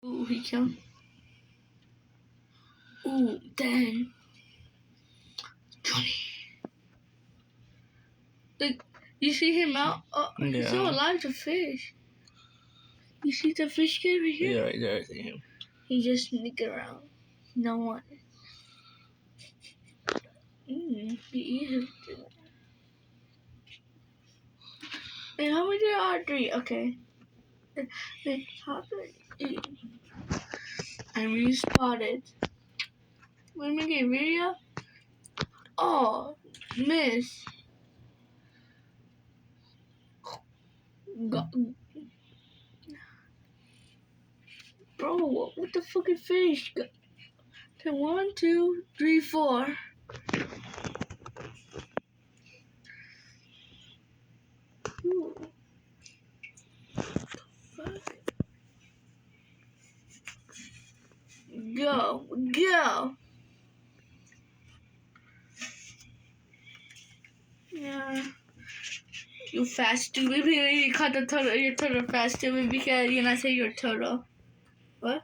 Ooh, he killed. Ooh, dang. Johnny. Like, you see him out? Oh, he's still alive, the fish. You see the fish over here? Yeah, right there, I see him. He just sneak around. No one. He easy. Wait, how many there are? 3. Okay. Wait, how many? I'm respotted. Let me get video. Oh, miss. Bro, what the fucking fish? Okay, 1, 2, 3, 4. Ooh. Go. Yeah. You fast, stupid. You caught the turtle. You're turtle fast, stupid, because you're not saying you're turtle. What?